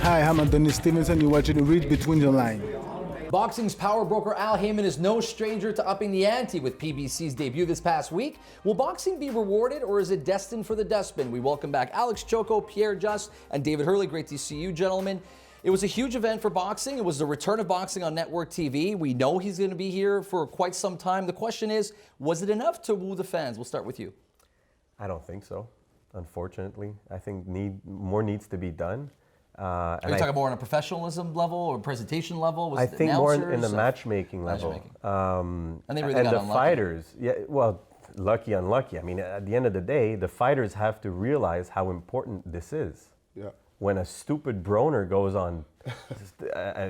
Hi, I'm Anthony Stevenson. You're watching Reid Between The Lines. Boxing's power broker Al Haymon is no stranger to upping the ante with PBC's debut this past week. Will boxing be rewarded or is it destined for the dustbin? We welcome back Alex Choko, Pierre Just, and David Hurley. Great to see you, gentlemen. It was a huge event for boxing. It was the return of boxing on network TV. We know he's going to be here for quite some time. The question is, was it enough to woo the fans? We'll start with you. I don't think so, unfortunately. I think more needs to be done. Are you talking more on a professionalism level or presentation level? I think more in the matchmaking level. And they really got the unlucky. Fighters, yeah, well, lucky, unlucky. I mean, at the end of the day, the fighters have to realize how important this is. Yeah. When a stupid broner goes on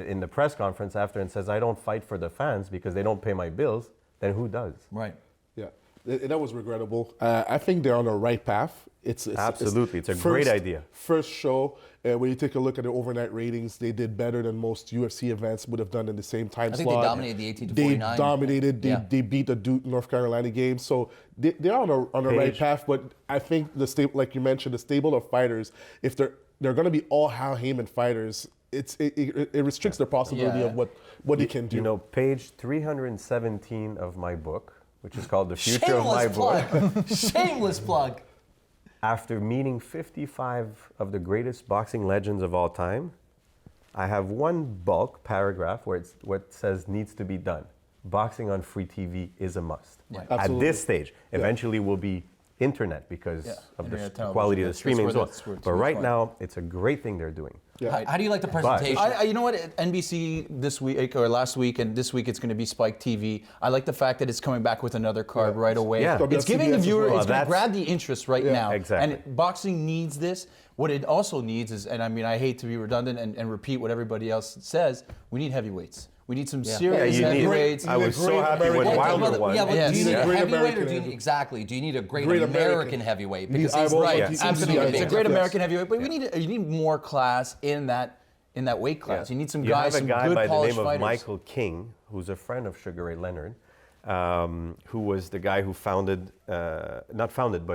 in the press conference after and says, I don't fight for the fans because they don't pay my bills, then who does? Right. Yeah, that was regrettable. I think they're on the right path. Absolutely, it's a great idea. First show, when you take a look at the overnight ratings, they did better than most UFC events would have done in the same time slot. I think they dominated the 18 to 49. They dominated. They beat the Duke North Carolina game. So they're on the right path. But I think like you mentioned, the stable of fighters, if they're going to be all Al Haymon fighters, it restricts the possibility of what they can do. You know, page 317 of my book, which is called The Future of My Book. Shameless plug. After meeting 55 of the greatest boxing legends of all time, I have one bulk paragraph where what says needs to be done. Boxing on free TV is a must. Right. At this stage, eventually will be internet because of the quality of the streaming and so on. But right now, it's a great thing they're doing. Yeah. How do you like the presentation? You know what? NBC this week or last week, and this week it's going to be Spike TV. I like the fact that it's coming back with another card right away. Yeah. It's giving the viewer, it's going to grab the interest right now. Exactly. And boxing needs this. What it also needs is, and I mean, I hate to be redundant and repeat what everybody else says, we need heavyweights. We need some serious heavyweights. I was so happy when Wilder won. Yeah, but do you need a heavyweight or do you need a great American heavyweight? Because absolutely. It's a great American heavyweight, but you need more class in that weight class. You need some guys, some good polished fighters. You have a guy by the name of Michael King, who's a friend of Sugar Ray Leonard, who was the guy who found Oprah,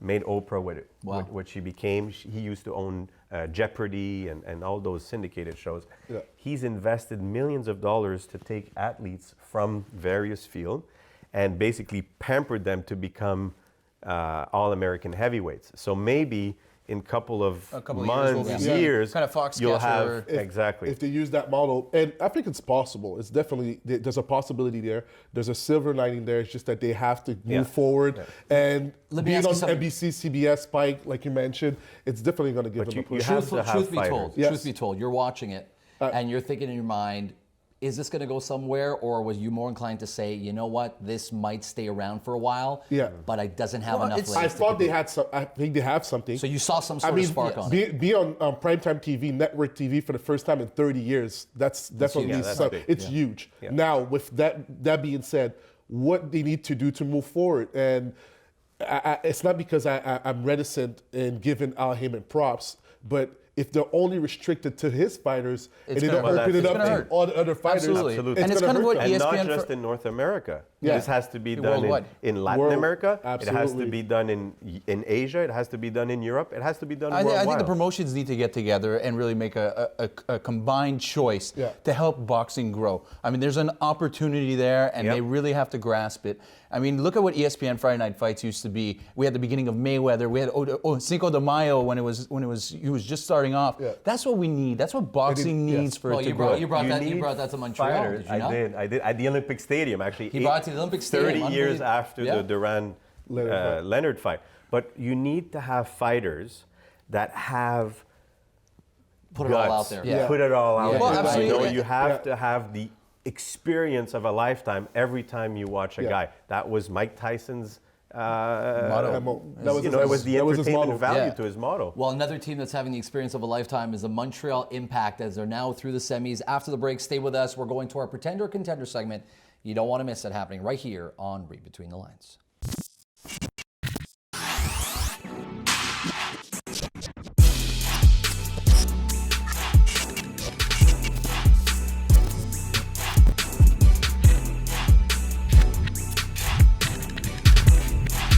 made Oprah what she became. He used to own Jeopardy and all those syndicated shows. Yeah. He's invested millions of dollars to take athletes from various fields and basically pampered them to become all-American heavyweights. So maybe in a couple of months, years, kind of Fox you'll have if they use that model, and I think it's possible. It's definitely there's a possibility there. There's a silver lining there. It's just that they have to move forward. And being on NBC, CBS, Spike, like you mentioned, it's definitely going to give them a push. Truth be told, you're watching it and you're thinking in your mind, is this going to go somewhere, or was you more inclined to say, you know what, this might stay around for a while, but it doesn't have enough legs? I thought they had some. I think they have something. So you saw some sort of spark on it. Be on primetime TV, network TV for the first time in 30 years. That's definitely something. It's huge. Yeah. Now, with that being said, what they need to do to move forward, and it's not because I'm reticent in giving Al Haymon props, but if they're only restricted to his fighters and they don't open it up to all the other fighters, absolutely. And it's kind of what ESPN... And not just in North America. This has to be done in Latin America. Absolutely. It has to be done in Asia. It has to be done in Europe. It has to be done worldwide. I think the promotions need to get together and really make a combined choice to help boxing grow. I mean, there's an opportunity there, and they really have to grasp it. I mean, look at what ESPN Friday Night Fights used to be. We had the beginning of Mayweather. We had Cinco de Mayo when he was just starting off. Yeah. That's what we need. That's what boxing needs for it to grow. You brought that to Montreal. Did you not? I did at the Olympic Stadium actually. He brought it to the Olympic Stadium 30 years after the Duran Leonard fight. But you need to have fighters that have put it all out there. Yeah. Put it all out there. Well, absolutely. You have to have the experience of a lifetime every time you watch a guy. That was Mike Tyson's motto. It was the entertainment value to his motto. Well, another team that's having the experience of a lifetime is the Montreal Impact, as they're now through the semis. After the break, stay with us. We're going to our Pretender Contender segment. You don't want to miss it, happening right here on Reid Between the Lines.